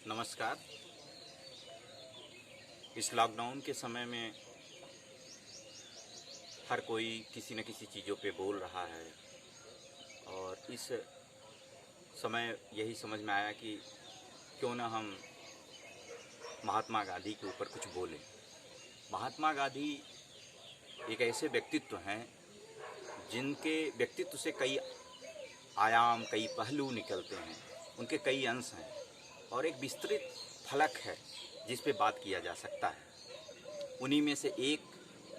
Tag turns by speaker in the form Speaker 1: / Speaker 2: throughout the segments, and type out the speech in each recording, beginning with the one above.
Speaker 1: नमस्कार। इस लॉकडाउन के समय में हर कोई किसी न किसी चीज़ों पे बोल रहा है और इस समय यही समझ में आया कि क्यों ना हम महात्मा गांधी के ऊपर कुछ बोलें। महात्मा गांधी एक ऐसे व्यक्तित्व हैं जिनके व्यक्तित्व से कई आयाम, कई पहलू निकलते हैं, उनके कई अंश हैं और एक विस्तृत फलक है जिस पे बात किया जा सकता है। उन्हीं में से एक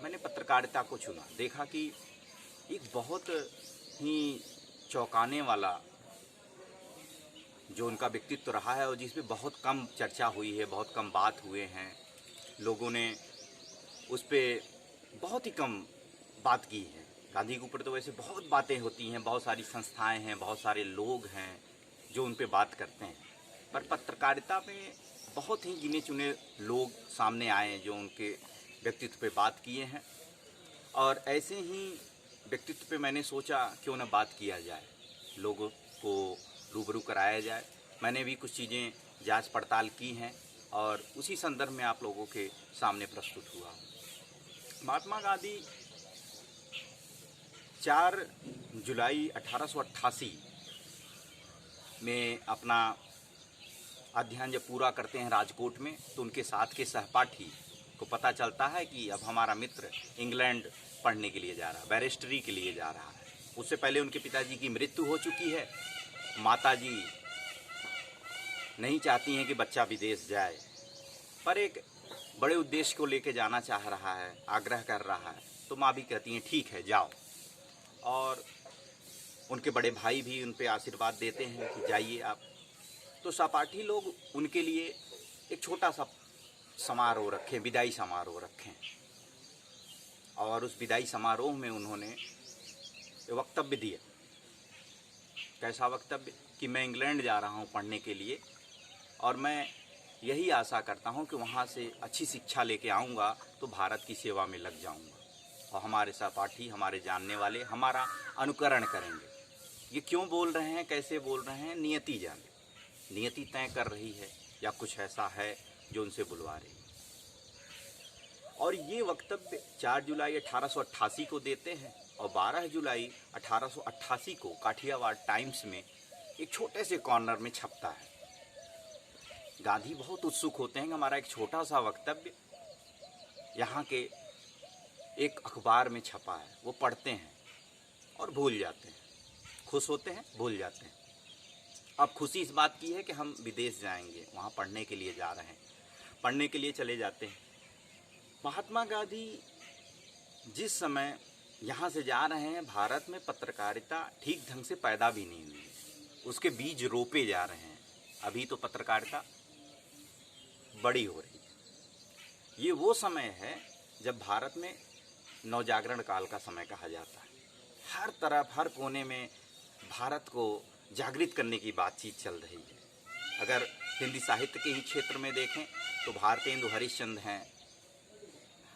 Speaker 1: मैंने पत्रकारिता को चुना। देखा कि एक बहुत ही चौंकाने वाला जो उनका व्यक्तित्व रहा है और जिस पे बहुत कम चर्चा हुई है, बहुत कम बात हुए हैं, लोगों ने उस पर बहुत ही कम बात की है। गांधी के ऊपर तो वैसे बहुत बातें होती हैं, बहुत सारी संस्थाएं हैं, बहुत सारे लोग हैं जो उन पे बात करते हैं, पर पत्रकारिता में बहुत ही गिने चुने लोग सामने आए जो उनके व्यक्तित्व पे बात किए हैं। और ऐसे ही व्यक्तित्व पे मैंने सोचा क्यों ना बात किया जाए, लोगों को रूबरू कराया जाए। मैंने भी कुछ चीज़ें जांच पड़ताल की हैं और उसी संदर्भ में आप लोगों के सामने प्रस्तुत हुआ हूँ। महात्मा गांधी 4 जुलाई 1888 में अपना अध्ययन जब पूरा करते हैं राजकोट में, तो उनके साथ के सहपाठी को पता चलता है कि अब हमारा मित्र इंग्लैंड पढ़ने के लिए जा रहा है, बैरिस्टरी के लिए जा रहा है। उससे पहले उनके पिताजी की मृत्यु हो चुकी है। माताजी नहीं चाहती हैं कि बच्चा विदेश जाए, पर एक बड़े उद्देश्य को लेके जाना चाह रहा है, आग्रह कर रहा है, तो माँ भी कहती हैं ठीक है जाओ। और उनके बड़े भाई भी उन पे आशीर्वाद देते हैं कि जाइए आप। तो सहपाठी लोग उनके लिए एक छोटा सा समारोह रखें, विदाई समारोह रखें, और उस विदाई समारोह में उन्होंने वक्तव्य दिया। कैसा वक्तव्य? कि मैं इंग्लैंड जा रहा हूँ पढ़ने के लिए और मैं यही आशा करता हूँ कि वहाँ से अच्छी शिक्षा लेके आऊँगा तो भारत की सेवा में लग जाऊँगा और हमारे सहपाठी, हमारे जानने वाले हमारा अनुकरण करेंगे। ये क्यों बोल रहे हैं, कैसे बोल रहे हैं, नियति जाने। नियति तय कर रही है या कुछ ऐसा है जो उनसे बुलवा रही है। और ये वक्तव्य 4 जुलाई 1888 को देते हैं और 12 जुलाई 1888 को काठियावाड़ टाइम्स में एक छोटे से कॉर्नर में छपता है। गांधी बहुत उत्सुक होते हैं कि हमारा एक छोटा सा वक्तव्य यहाँ के एक अखबार में छपा है। वो पढ़ते हैं और भूल जाते हैं, खुश होते हैं, भूल जाते हैं। अब खुशी इस बात की है कि हम विदेश जाएंगे, वहाँ पढ़ने के लिए जा रहे हैं, पढ़ने के लिए चले जाते हैं। महात्मा गांधी जिस समय यहाँ से जा रहे हैं, भारत में पत्रकारिता ठीक ढंग से पैदा भी नहीं हुई, उसके बीज रोपे जा रहे हैं। अभी तो पत्रकारिता बड़ी हो रही है। ये वो समय है जब भारत में नवजागरण काल का समय कहा जाता है। हर तरफ, हर कोने में भारत को जागृत करने की बातचीत चल रही है। अगर हिंदी साहित्य के ही क्षेत्र में देखें तो भारतेंदु हरिश्चंद्र हैं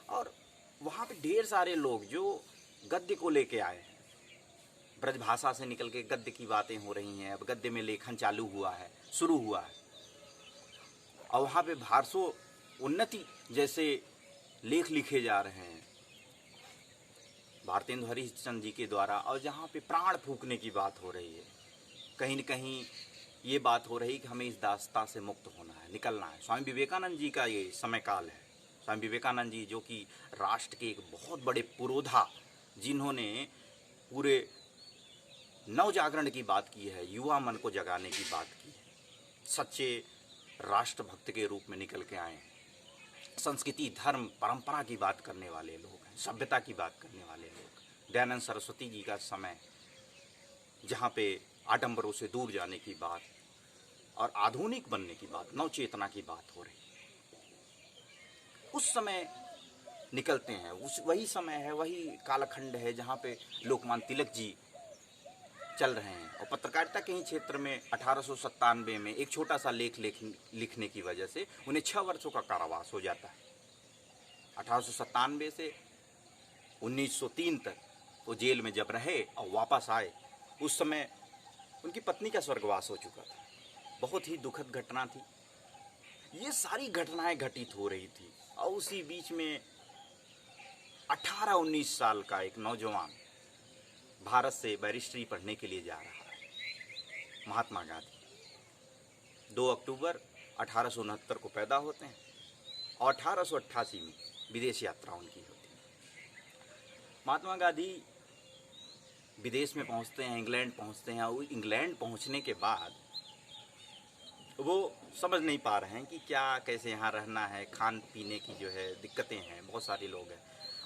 Speaker 1: और वहाँ पे ढेर सारे लोग जो गद्य को लेके आए हैं। ब्रजभाषा से निकल के गद्य की बातें हो रही हैं, अब गद्य में लेखन चालू हुआ है, शुरू हुआ है। और वहाँ पे भारसो उन्नति जैसे लेख लिखे जा रहे हैं भारतेंदु हरिश्चंद्र जी के द्वारा, और जहाँ पे प्राण फूंकने की बात हो रही है। कहीं न कहीं ये बात हो रही कि हमें इस दास्ता से मुक्त होना है, निकलना है। स्वामी विवेकानंद जी का ये समय काल है। स्वामी विवेकानंद जी जो कि राष्ट्र के एक बहुत बड़े पुरोधा, जिन्होंने पूरे नवजागरण की बात की है, युवा मन को जगाने की बात की है, सच्चे राष्ट्रभक्त के रूप में निकल के आए हैं। संस्कृति, धर्म, परंपरा की बात करने वाले लोग हैं, सभ्यता की बात करने वाले लोग। दयानंद सरस्वती जी का समय, जहाँ पे आडंबरों से दूर जाने की बात और आधुनिक बनने की बात, नव चेतना की बात हो रही, उस समय निकलते हैं। वही समय है, वही कालखंड है जहाँ पे लोकमान्य तिलक जी चल रहे हैं। और पत्रकारिता के ही क्षेत्र में 1897 में एक छोटा सा लेख लिखने की वजह से उन्हें 6 वर्षों का कारावास हो जाता है। 1897 से 1903 तक वो जेल में जब रहे और वापस आए, उस समय उनकी पत्नी का स्वर्गवास हो चुका था। बहुत ही दुखद घटना थी। ये सारी घटनाएं घटित हो रही थी। और उसी बीच में 18-19 साल का एक नौजवान भारत से बैरिस्ट्री पढ़ने के लिए जा रहा है, महात्मा गांधी। 2 अक्टूबर 1869 को पैदा होते हैं और 1888 में विदेश यात्रा उनकी होती है। महात्मा गांधी विदेश में पहुंचते हैं, इंग्लैंड पहुंचते हैं। और इंग्लैंड पहुंचने के बाद वो समझ नहीं पा रहे हैं कि क्या कैसे यहाँ रहना है, खान पीने की जो है दिक्कतें हैं, बहुत सारे लोग हैं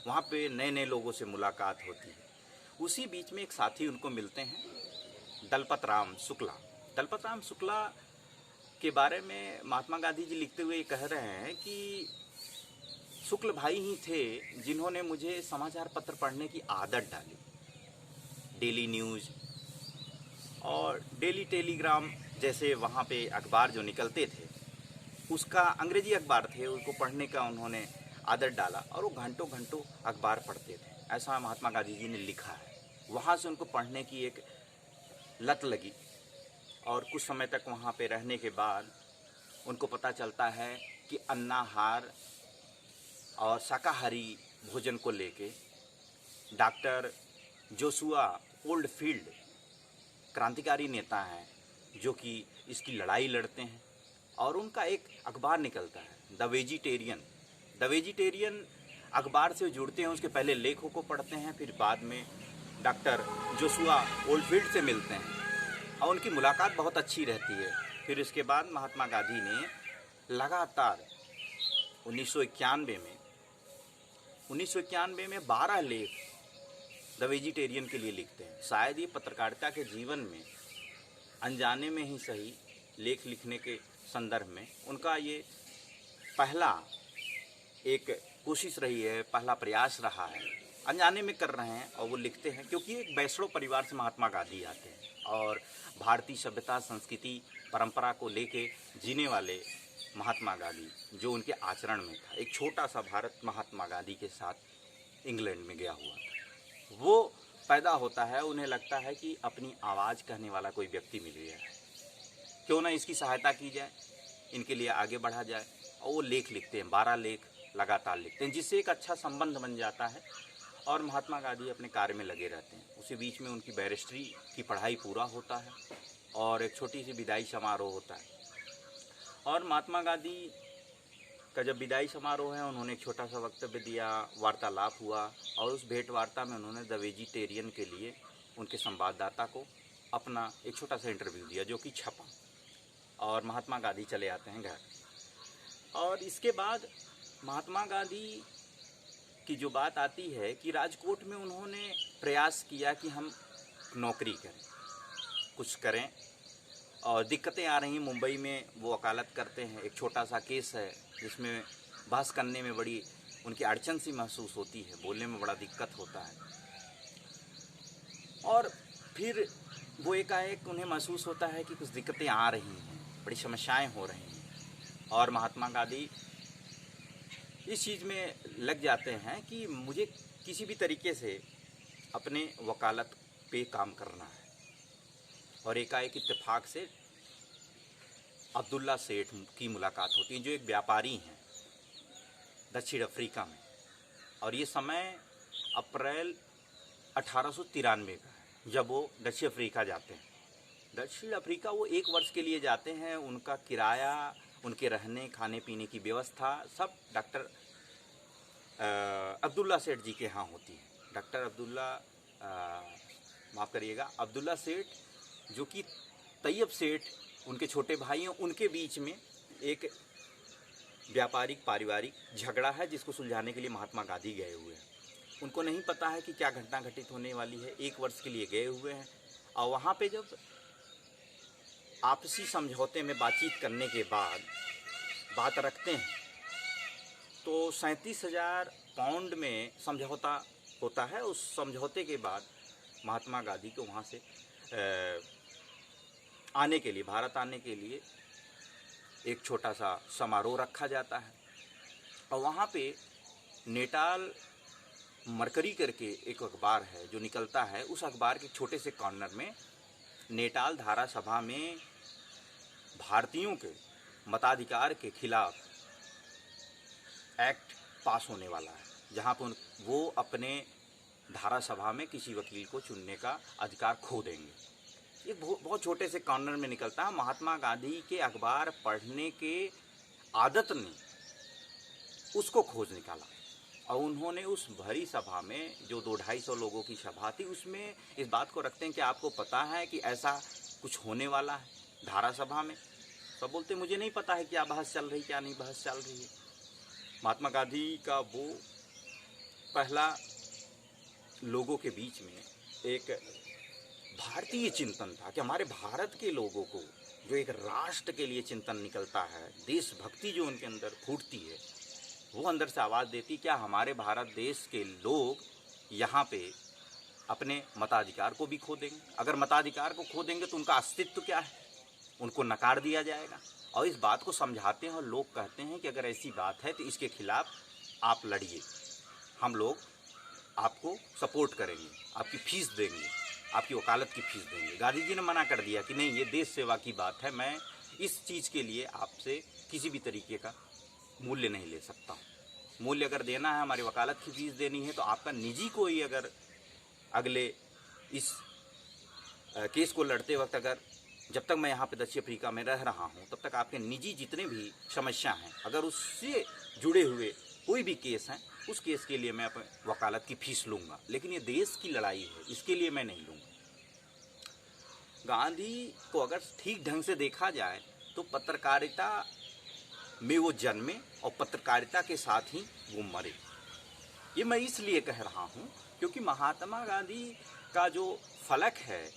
Speaker 1: वहाँ पे, नए नए लोगों से मुलाकात होती है। उसी बीच में एक साथी उनको मिलते हैं, दलपत राम शुक्ला। दलपत राम शुक्ला के बारे में महात्मा गांधी जी लिखते हुए कह रहे हैं कि शुक्ल भाई ही थे जिन्होंने मुझे समाचार पत्र पढ़ने की आदत डाली। डेली न्यूज़ और डेली टेलीग्राम जैसे वहाँ पे अखबार जो निकलते थे, उसका अंग्रेजी अखबार थे, उसको पढ़ने का उन्होंने आदत डाला और वो घंटों घंटों अखबार पढ़ते थे, ऐसा महात्मा गांधी जी ने लिखा है। वहाँ से उनको पढ़ने की एक लत लगी और कुछ समय तक वहाँ पे रहने के बाद उनको पता चलता है कि अन्नाहार और शाकाहारी भोजन को लेके डॉक्टर जोशुआ ओल्डफील्ड क्रांतिकारी नेता हैं जो कि इसकी लड़ाई लड़ते हैं। और उनका एक अखबार निकलता है द वेजिटेरियन। द वेजिटेरियन अखबार से जुड़ते हैं, उसके पहले लेखों को पढ़ते हैं, फिर बाद में डॉक्टर जोशुआ ओल्डफील्ड से मिलते हैं और उनकी मुलाकात बहुत अच्छी रहती है। फिर इसके बाद महात्मा गांधी ने लगातार 1991 में 12 लेख द वेजिटेरियन के लिए लिखते हैं। शायद ये पत्रकारिता के जीवन में अनजाने में ही सही, लेख लिखने के संदर्भ में उनका ये पहला एक कोशिश रही है, पहला प्रयास रहा है। अनजाने में कर रहे हैं और वो लिखते हैं क्योंकि एक वैष्णव परिवार से महात्मा गांधी आते हैं और भारतीय सभ्यता, संस्कृति, परंपरा को लेके जीने वाले महात्मा गांधी जो उनके आचरण में था। एक छोटा सा भारत महात्मा गांधी के साथ इंग्लैंड में गया हुआ था। वो पैदा होता है, उन्हें लगता है कि अपनी आवाज़ कहने वाला कोई व्यक्ति मिल गया है, क्यों ना इसकी सहायता की जाए, इनके लिए आगे बढ़ा जाए। और वो लेख लिखते हैं, 12 लेख लगातार लिखते हैं, जिससे एक अच्छा संबंध बन जाता है और महात्मा गांधी अपने कार्य में लगे रहते हैं। उसी बीच में उनकी बैरिस्ट्री की पढ़ाई पूरा होता है और एक छोटी सी विदाई समारोह होता है। और महात्मा गांधी का जब विदाई समारोह है, उन्होंने एक छोटा सा वक्तव्य दिया, वार्तालाप हुआ और उस भेंट वार्ता में उन्होंने द वेजिटेरियन के लिए उनके संवाददाता को अपना एक छोटा सा इंटरव्यू दिया जो कि छपा और महात्मा गांधी चले आते हैं घर। और इसके बाद महात्मा गांधी की जो बात आती है कि राजकोट में उन्होंने प्रयास किया कि हम नौकरी करें, कुछ करें, और दिक्कतें आ रही। मुंबई में वो वकालत करते हैं, एक छोटा सा केस है जिसमें बहस करने में बड़ी उनकी अड़चन सी महसूस होती है, बोलने में बड़ा दिक्कत होता है। और फिर वो एकाएक उन्हें महसूस होता है कि कुछ दिक्कतें आ रही हैं, बड़ी समस्याएं हो रही हैं और महात्मा गांधी इस चीज़ में लग जाते हैं कि मुझे किसी भी तरीके से अपने वकालत पे काम करना है। और एकाएक इत्तेफाक से अब्दुल्ला सेठ की मुलाकात होती है जो एक व्यापारी हैं दक्षिण अफ्रीका में। और ये समय अप्रैल 1893 का है जब वो दक्षिण अफ्रीका जाते हैं। दक्षिण अफ्रीका वो 1 वर्ष के लिए जाते हैं। उनका किराया, उनके रहने खाने पीने की व्यवस्था सब डॉक्टर अब्दुल्ला सेठ जी के यहाँ होती है। डॉक्टर अब्दुल्ला सेठ जो कि तैयब सेठ उनके छोटे भाई हैं, उनके बीच में एक व्यापारिक पारिवारिक झगड़ा है जिसको सुलझाने के लिए महात्मा गांधी गए हुए हैं। उनको नहीं पता है कि क्या घटना घटित होने वाली है। 1 वर्ष के लिए गए हुए हैं और वहाँ पे जब आपसी समझौते में बातचीत करने के बाद बात रखते हैं तो 37,000 पाउंड में समझौता होता है। उस समझौते के बाद महात्मा गांधी को वहाँ से आने के लिए, भारत आने के लिए एक छोटा सा समारोह रखा जाता है। और वहाँ पे नेटाल मरकरी करके एक अखबार है जो निकलता है। उस अखबार के छोटे से कॉर्नर में नेटाल धारा सभा में भारतीयों के मताधिकार के खिलाफ एक्ट पास होने वाला है, जहाँ पर वो अपने धारा सभा में किसी वकील को चुनने का अधिकार खो देंगे। ये बहुत छोटे से कॉर्नर में निकलता है। महात्मा गांधी के अखबार पढ़ने के आदत ने उसको खोज निकाला और उन्होंने उस भरी सभा में, जो 200-250 लोगों की सभा थी, उसमें इस बात को रखते हैं कि आपको पता है कि ऐसा कुछ होने वाला है धारा सभा में। सब बोलते मुझे नहीं पता है क्या बहस चल रही, क्या नहीं बहस चल रही है। महात्मा गांधी का वो पहला लोगों के बीच में एक भारतीय चिंतन था कि हमारे भारत के लोगों को जो एक राष्ट्र के लिए चिंतन निकलता है, देशभक्ति जो उनके अंदर फूटती है, वो अंदर से आवाज़ देती क्या हमारे भारत देश के लोग यहाँ पे अपने मताधिकार को भी खो देंगे। अगर मताधिकार को खो देंगे तो उनका अस्तित्व क्या है, उनको नकार दिया जाएगा। और इस बात को समझाते हैं और लोग कहते हैं कि अगर ऐसी बात है तो इसके खिलाफ आप लड़िए, हम लोग आपको सपोर्ट करेंगे, आपकी फीस देंगे, आपकी वकालत की फीस देंगे। गांधी जी ने मना कर दिया कि नहीं, ये देश सेवा की बात है, मैं इस चीज़ के लिए आपसे किसी भी तरीके का मूल्य नहीं ले सकता हूँ। मूल्य अगर देना है, हमारी वकालत की फीस देनी है, तो आपका निजी कोई अगर अगले इस केस को लड़ते वक्त, अगर जब तक मैं यहाँ पे दक्षिण अफ्रीका में रह रहा हूँ तब तक आपके निजी जितने भी समस्या हैं, अगर उससे जुड़े हुए कोई भी केस हैं, उस केस के लिए मैं अपने वकालत की फीस लूँगा, लेकिन ये देश की लड़ाई है, इसके लिए मैं नहीं लूँगा। गांधी को अगर ठीक ढंग से देखा जाए तो पत्रकारिता में वो जन्मे और पत्रकारिता के साथ ही वो मरे। ये मैं इसलिए कह रहा हूँ क्योंकि महात्मा गांधी का जो फलक है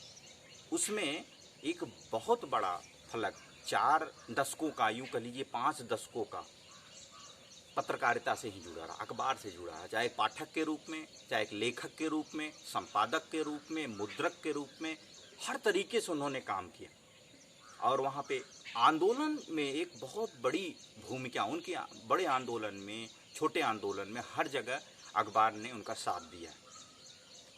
Speaker 1: उसमें एक बहुत बड़ा फलक 4 दशकों का, यूँ कह लीजिए 5 दशकों का पत्रकारिता से ही जुड़ा रहा, अखबार से जुड़ा है, चाहे पाठक के रूप में, चाहे एक लेखक के रूप में, संपादक के रूप में, मुद्रक के रूप में, हर तरीके से उन्होंने काम किया। और वहाँ पे आंदोलन में एक बहुत बड़ी भूमिका, उनके बड़े आंदोलन में, छोटे आंदोलन में, हर जगह अखबार ने उनका साथ दिया।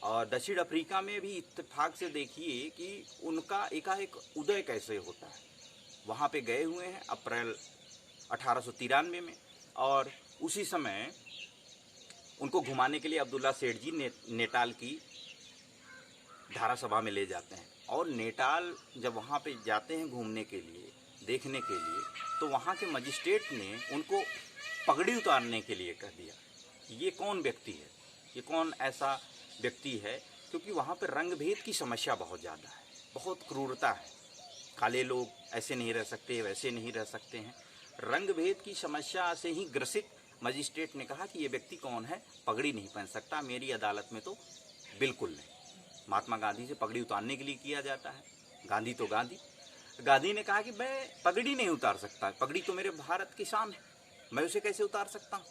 Speaker 1: और दक्षिण अफ्रीका में भी इत्तेफाक से देखिए कि उनका एकाएक उदय कैसे होता है। वहाँ पे गए हुए हैं अप्रैल 1893 में, और उसी समय उनको घुमाने के लिए अब्दुल्ला सेठ जी नेटाल की धारा सभा में ले जाते हैं। और नेटाल जब वहाँ पे जाते हैं घूमने के लिए, देखने के लिए, तो वहाँ के मजिस्ट्रेट ने उनको पगड़ी उतारने के लिए कह दिया। ये कौन व्यक्ति है, ये कौन ऐसा व्यक्ति है, क्योंकि वहाँ पे रंग भेद की समस्या बहुत ज़्यादा है, बहुत क्रूरता है। काले लोग ऐसे नहीं रह सकते, वैसे नहीं रह सकते हैं। रंग भेद की समस्या से ही ग्रसित मजिस्ट्रेट ने कहा कि ये व्यक्ति कौन है, पगड़ी नहीं पहन सकता, मेरी अदालत में तो बिल्कुल नहीं। महात्मा गांधी से पगड़ी उतारने के लिए किया जाता है। गांधी तो गांधी ने कहा कि मैं पगड़ी नहीं उतार सकता, पगड़ी तो मेरे भारत की शान है, मैं उसे कैसे उतार सकता हूँ,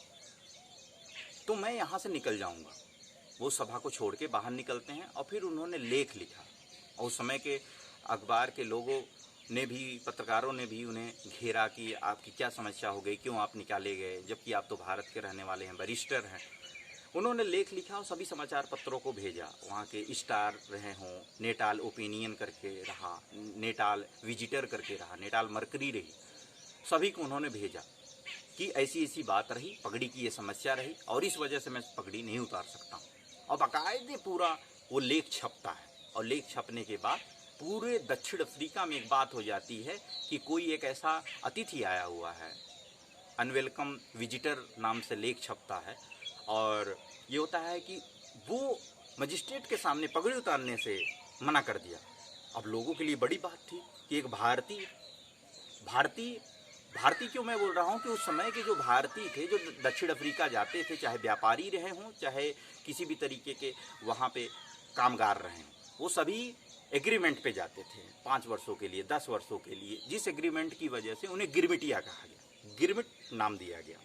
Speaker 1: तो मैं यहाँ से निकल जाऊँगा। वो सभा को छोड़ के बाहर निकलते हैं और फिर उन्होंने लेख लिखा। और उस समय के अखबार के लोगों ने भी, पत्रकारों ने भी उन्हें घेरा कि आपकी क्या समस्या हो गई, क्यों आप निकाले गए, जबकि आप तो भारत के रहने वाले हैं, बैरिस्टर हैं। उन्होंने लेख लिखा और सभी समाचार पत्रों को भेजा। वहाँ के स्टार रहे हों, नेटाल ओपिनियन करके रहा, नेटाल विजिटर करके रहा, नेटाल मरकरी रही, सभी को उन्होंने भेजा कि ऐसी ऐसी बात रही, पगड़ी की ये समस्या रही और इस वजह से मैं पगड़ी नहीं उतार सकता हूँ। और बाकायदे पूरा वो लेख छपता है। और लेख छपने के बाद पूरे दक्षिण अफ्रीका में एक बात हो जाती है कि कोई एक ऐसा अतिथि आया हुआ है, अनवेलकम विजिटर नाम से लेख छपता है। और ये होता है कि वो मजिस्ट्रेट के सामने पगड़ी उतारने से मना कर दिया। अब लोगों के लिए बड़ी बात थी कि एक भारतीय क्यों मैं बोल रहा हूँ कि उस समय के जो भारतीय थे, जो दक्षिण अफ्रीका जाते थे, चाहे व्यापारी रहे हों, चाहे किसी भी तरीके के वहाँ पे कामगार रहे हों, वो सभी एग्रीमेंट पे जाते थे 5 वर्षों के लिए, 10 वर्षों के लिए, जिस एग्रीमेंट की वजह से उन्हें गिरमिटिया कहा गया, गिरमिट नाम दिया गया।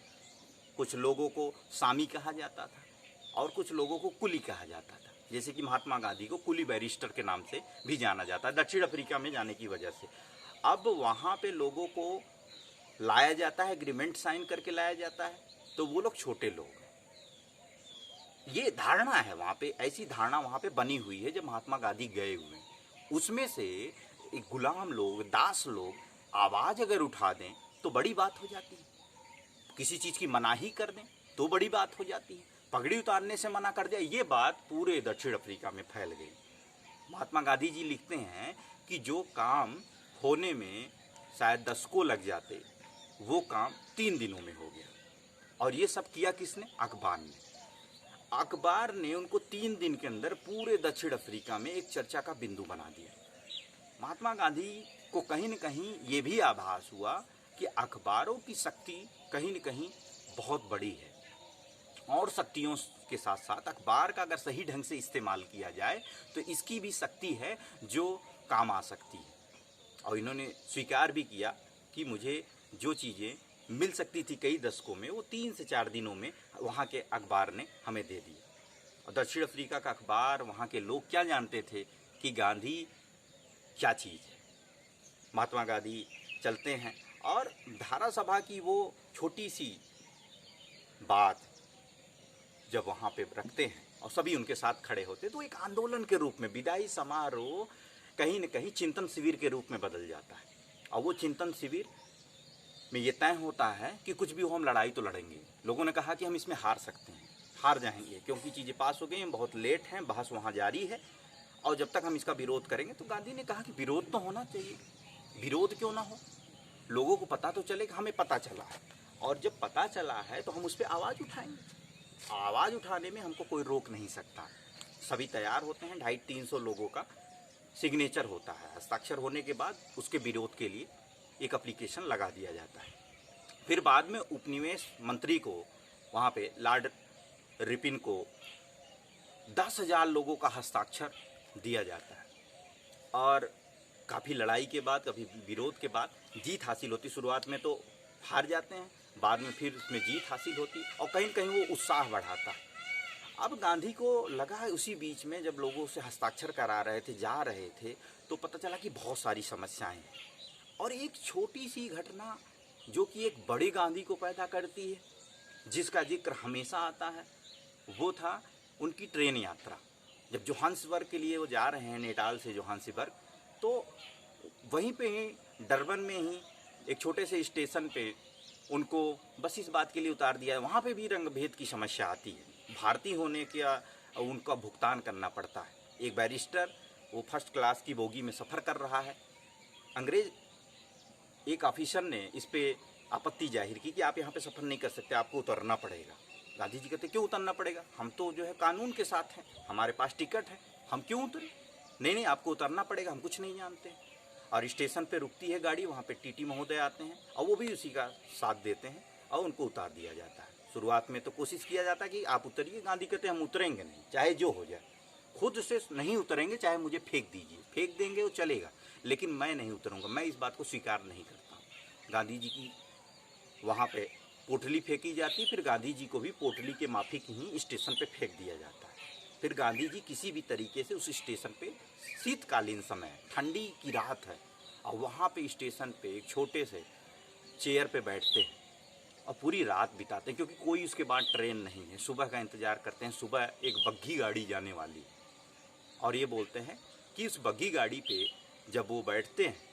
Speaker 1: कुछ लोगों को सामी कहा जाता था और कुछ लोगों को कुली कहा जाता था। जैसे कि महात्मा गांधी को कुली बैरिस्टर के नाम से भी जाना जाता है दक्षिण अफ्रीका में जाने की वजह से। अब वहाँ पे लोगों को लाया जाता है, एग्रीमेंट साइन करके लाया जाता है, तो वो लोग छोटे लोग हैं। ये धारणा है वहाँ पे, ऐसी धारणा वहाँ पे बनी हुई है। जब महात्मा गांधी गए हुए हैं, उसमें से एक गुलाम लोग, दास लोग आवाज़ अगर उठा दें तो बड़ी बात हो जाती है, किसी चीज़ की मनाही कर दें तो बड़ी बात हो जाती है, पगड़ी उतारने से मना कर दिया, ये बात पूरे दक्षिण अफ्रीका में फैल गई। महात्मा गांधी जी लिखते हैं कि जो काम होने में शायद दशकों लग जाते, वो काम 3 दिनों में हो गया। और ये सब किया किसने? अखबार ने। अखबार ने उनको 3 दिन के अंदर पूरे दक्षिण अफ्रीका में एक चर्चा का बिंदु बना दिया। महात्मा गांधी को कहीं न कहीं ये भी आभास हुआ कि अखबारों की शक्ति कहीं न कहीं बहुत बड़ी है, और शक्तियों के साथ साथ अखबार का अगर सही ढंग से इस्तेमाल किया जाए तो इसकी भी शक्ति है जो काम आ सकती है। और इन्होंने स्वीकार भी किया कि मुझे जो चीज़ें मिल सकती थी कई दशकों में, वो 3 से 4 दिनों में वहाँ के अखबार ने हमें दे दिया। और दक्षिण अफ्रीका का अखबार, वहाँ के लोग क्या जानते थे कि गांधी क्या चीज़ है। महात्मा गांधी चलते हैं और धारा सभा की वो छोटी सी बात जब वहाँ पे रखते हैं और सभी उनके साथ खड़े होते, तो एक आंदोलन के रूप में विदाई समारोह कहीं न कहीं चिंतन शिविर के रूप में बदल जाता है। और वो चिंतन शिविर में ये तय होता है कि कुछ भी हो हम लड़ाई तो लड़ेंगे। लोगों ने कहा कि हम इसमें हार सकते हैं, हार जाएंगे क्योंकि चीज़ें पास हो गई हैं, बहुत लेट हैं, बहस वहाँ जारी है और जब तक हम इसका विरोध करेंगे। तो गांधी ने कहा कि विरोध तो होना चाहिए, विरोध क्यों ना हो, लोगों को पता तो चले कि हमें पता चला है, और जब पता चला है तो हम उस पर आवाज़ उठाएंगे। आवाज़ उठाने में हमको कोई रोक नहीं सकता। सभी तैयार होते हैं, 250-300 लोगों का सिग्नेचर होता है। हस्ताक्षर होने के बाद उसके विरोध के लिए एक एप्लीकेशन लगा दिया जाता है। फिर बाद में उपनिवेश मंत्री को, वहाँ पे लॉर्ड रिपिन को 10,000 लोगों का हस्ताक्षर दिया जाता है। और काफ़ी लड़ाई के बाद, कभी विरोध के बाद जीत हासिल होती। शुरुआत में तो हार जाते हैं, बाद में फिर उसमें जीत हासिल होती और कहीं न कहीं वो उत्साह बढ़ाता है। अब गांधी को लगा है उसी बीच में जब लोगों से हस्ताक्षर करा रहे थे, जा रहे थे, तो पता चला कि बहुत सारी समस्याएं हैं। और एक छोटी सी घटना जो कि एक बड़े गांधी को पैदा करती है, जिसका जिक्र हमेशा आता है, वो था उनकी ट्रेन यात्रा। जब जोहान्सबर्ग के लिए वो जा रहे हैं, नेटाल से जोहान्सबर्ग, तो वहीं पे ही डरबन में ही एक छोटे से स्टेशन पे उनको बस इस बात के लिए उतार दिया है। वहाँ पे भी रंग भेद की समस्या आती है, भारतीय होने का उनका भुगतान करना पड़ता है। एक बैरिस्टर, वो फर्स्ट क्लास की बोगी में सफ़र कर रहा है। अंग्रेज एक ऑफिसर ने इस पे आपत्ति जाहिर की कि आप यहाँ पे सफ़र नहीं कर सकते, आपको उतरना पड़ेगा। गांधी जी कहते क्यों उतरना पड़ेगा, हम तो जो है कानून के साथ हैं, हमारे पास टिकट है, हम क्यों उतरे। नहीं, आपको उतरना पड़ेगा, हम कुछ नहीं जानते। और स्टेशन पे रुकती है गाड़ी, वहाँ पे टीटी महोदय आते हैं और वो भी उसी का साथ देते हैं और उनको उतार दिया जाता है। शुरुआत में तो कोशिश किया जाता है कि आप उतरिए, गांधी कहते हैं हम उतरेंगे नहीं, चाहे जो हो जाए, खुद से नहीं उतरेंगे, चाहे मुझे फेंक दीजिए, फेंक देंगे वो चलेगा, लेकिन मैं नहीं उतरूँगा, मैं इस बात को स्वीकार नहीं करता हूँ। गांधी जी की वहाँ पे पोटली फेंकी जाती, फिर गांधी जी को भी पोटली के माफिक ही स्टेशन पे फेंक दिया जाता है। फिर गांधी जी किसी भी तरीके से उस स्टेशन पे, शीतकालीन समय, ठंडी की रात है, और वहाँ पे स्टेशन पे एक छोटे से चेयर पे बैठते हैं और पूरी रात बिताते हैं, क्योंकि कोई उसके बाद ट्रेन नहीं है। सुबह का इंतज़ार करते हैं, सुबह एक बग्घी गाड़ी जाने वाली, और ये बोलते हैं कि उस बग्घी गाड़ी पे जब वो बैठते हैं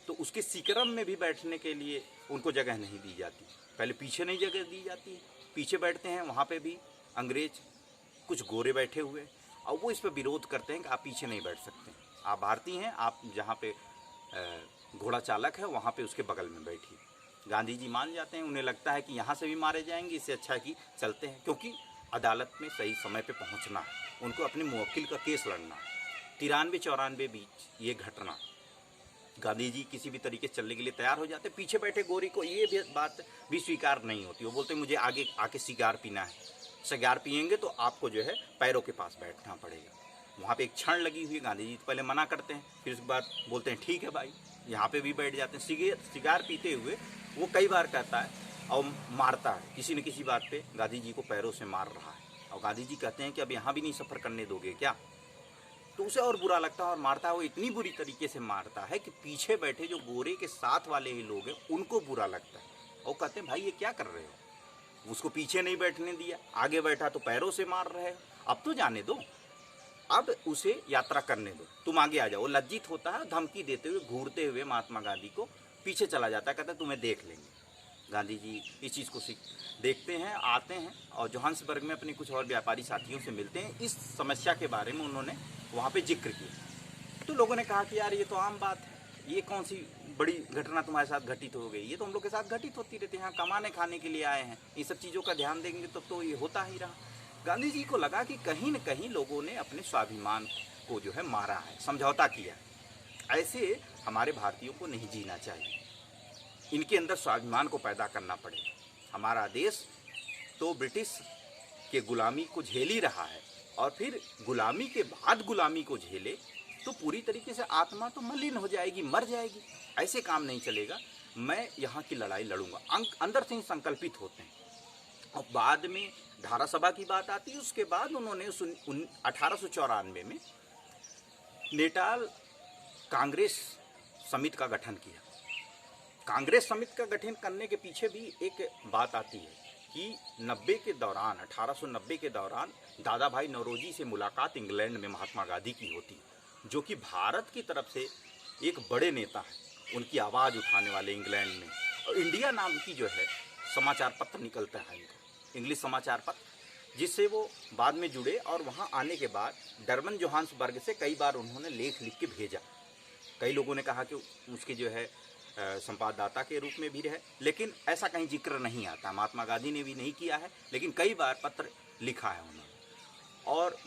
Speaker 1: तो उसके सीकरम में भी बैठने के लिए उनको जगह नहीं दी जाती। पहले पीछे नहीं जगह दी जाती, पीछे बैठते हैं, वहाँ पे भी अंग्रेज कुछ गोरे बैठे हुए, और वो इस पर विरोध करते हैं कि आप पीछे नहीं बैठ सकते, आप भारतीय हैं, आप जहाँ पे घोड़ा चालक है वहाँ पे उसके बगल में बैठिए। गांधी जी मान जाते हैं, उन्हें लगता है कि यहाँ से भी मारे जाएंगे, इससे अच्छा है कि चलते हैं, क्योंकि अदालत में सही समय पे पहुँचना है, उनको अपने मुवक्किल का केस लड़ना है। 93-94 बीच ये घटना, गांधी जी किसी भी तरीके से चलने के लिए तैयार हो जाते। पीछे बैठे गोरी को ये भी बात भी स्वीकार नहीं होती, वो बोलते मुझे आगे आके सिगार पीना है, सिगार पियेंगे तो आपको जो है पैरों के पास बैठना पड़ेगा। वहाँ पे एक क्षण लगी हुई, गांधी जी पहले मना करते हैं, फिर उसके बाद बोलते हैं ठीक है भाई, यहाँ पे भी बैठ जाते हैं। सिगार पीते हुए वो कई बार कहता है और मारता है, किसी न किसी बात पे गांधी जी को पैरों से मार रहा है, और गांधी जी कहते हैं कि अब यहाँ भी नहीं सफ़र करने दोगे क्या। तो उसे और बुरा लगता है और मारता है। वो इतनी बुरी तरीके से मारता है कि पीछे बैठे जो गोरे के साथ वाले ही लोग हैं उनको बुरा लगता है, और कहते हैं भाई ये क्या कर रहे हो, उसको पीछे नहीं बैठने दिया, आगे बैठा तो पैरों से मार रहे हो, अब तो जाने दो, अब उसे यात्रा करने दो, तुम आगे आ जाओ। वो लज्जित होता है, धमकी देते हुए घूरते हुए महात्मा गांधी को पीछे चला जाता है, कहता है तुम्हें देख लेंगे। गांधी जी इस चीज़ को देखते हैं, आते हैं और जोहान्सबर्ग में अपने कुछ और व्यापारी साथियों से मिलते हैं। इस समस्या के बारे में उन्होंने वहाँ पे जिक्र किया। तो लोगों ने कहा कि यार ये तो आम बात है, ये कौन सी बड़ी घटना तुम्हारे साथ घटित हो गई, ये तो हम लोग के साथ घटित होती रहती है, यहाँ कमाने खाने के लिए आए हैं, ये सब चीज़ों का ध्यान देंगे तो ये होता ही रहा। गांधी जी को लगा कि कहीं न कहीं लोगों ने अपने स्वाभिमान को जो है मारा है, समझौता किया है। ऐसे हमारे भारतीयों को नहीं जीना चाहिए, इनके अंदर स्वाभिमान को पैदा करना पड़ेगा। हमारा देश तो ब्रिटिश के गुलामी को झेल ही रहा है, और फिर गुलामी के बाद गुलामी को झेले तो पूरी तरीके से आत्मा तो मलिन हो जाएगी, मर जाएगी। ऐसे काम नहीं चलेगा। मैं यहाँ की लड़ाई लड़ूंगा, अंदर से ही संकल्पित होते हैं। और बाद में धारा सभा की बात आती है। उसके बाद उन्होंने 1894 में नेटाल कांग्रेस समिति का गठन किया। कांग्रेस समिति का गठन करने के पीछे भी एक बात आती है कि 1890 के दौरान दादा भाई नौरोजी से मुलाकात इंग्लैंड में महात्मा गांधी की होती, जो कि भारत की तरफ से एक बड़े नेता हैं, उनकी आवाज़ उठाने वाले इंग्लैंड में। और इंडिया नाम की जो है समाचार पत्र निकलता है इनका, इंग्लिश समाचार पत्र, जिससे वो बाद में जुड़े। और वहाँ आने के बाद डरबन जोहान्सबर्ग से कई बार उन्होंने लेख लिख के भेजा। कई लोगों ने कहा कि उसके जो है संपाददाता के रूप में भी रहे, लेकिन ऐसा कहीं जिक्र नहीं आता। महात्मा गांधी ने भी नहीं किया है, लेकिन कई बार पत्र लिखा है उन्होंने। और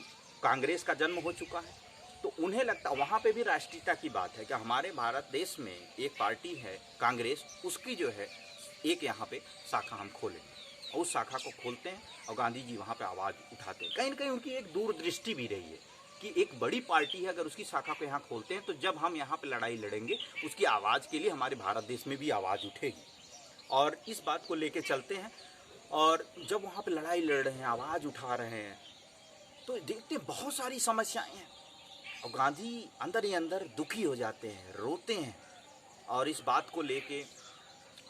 Speaker 1: कांग्रेस का जन्म हो चुका है, तो उन्हें लगता, वहाँ पे भी राष्ट्रीयता की बात है कि हमारे भारत देश में एक पार्टी है कांग्रेस, उसकी जो है एक यहाँ पे शाखा हम खोलें। और उस शाखा को खोलते हैं और गांधी जी वहाँ पे आवाज़ उठाते हैं। कहीं न कहीं उनकी एक दूरदृष्टि भी रही है कि एक बड़ी पार्टी है, अगर उसकी शाखा को यहाँ खोलते हैं तो जब हम यहाँ पे लड़ाई लड़ेंगे उसकी आवाज़ के लिए हमारे भारत देश में भी आवाज़ उठेगी। और इस बात को लेके चलते हैं। और जब वहाँ पे लड़ाई लड़ रहे हैं, आवाज़ उठा रहे हैं, तो देखते हैं बहुत सारी समस्याएं हैं। और गांधी अंदर ही अंदर दुखी हो जाते हैं, रोते हैं। और इस बात को लेके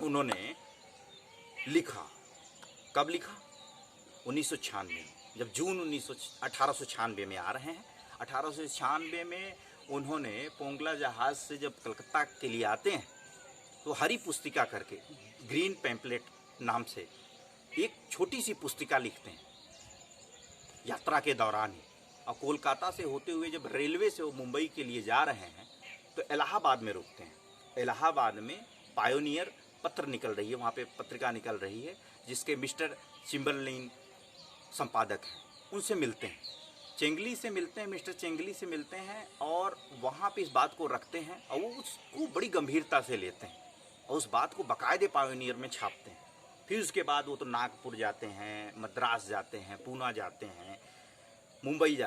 Speaker 1: उन्होंने लिखा। कब लिखा? 1996, जब जून 1896 में आ रहे हैं। 1896 में उन्होंने पोंगला जहाज़ से जब कलकत्ता के लिए आते हैं तो हरी पुस्तिका करके, ग्रीन पैम्पलेट नाम से एक छोटी सी पुस्तिका लिखते हैं यात्रा के दौरान ही। और कोलकाता से होते हुए जब रेलवे से वो मुंबई के लिए जा रहे हैं तो इलाहाबाद में रुकते हैं। इलाहाबाद में पायोनियर पत्र निकल रही है, वहाँ पे पत्रिका निकल रही है, जिसके मिस्टर चिम्बरलिन संपादक हैं। उनसे मिलते हैं, चेंगली से मिलते हैं, मिस्टर चेंगली से मिलते हैं, और वहाँ पे इस बात को रखते हैं और वो उसको बड़ी गंभीरता से लेते हैं और उस बात को बाकायदे पायोनियर में छापते हैं। फिर उसके बाद वो तो नागपुर जाते हैं, मद्रास जाते हैं, पूना जाते हैं, मुंबई जाते हैं।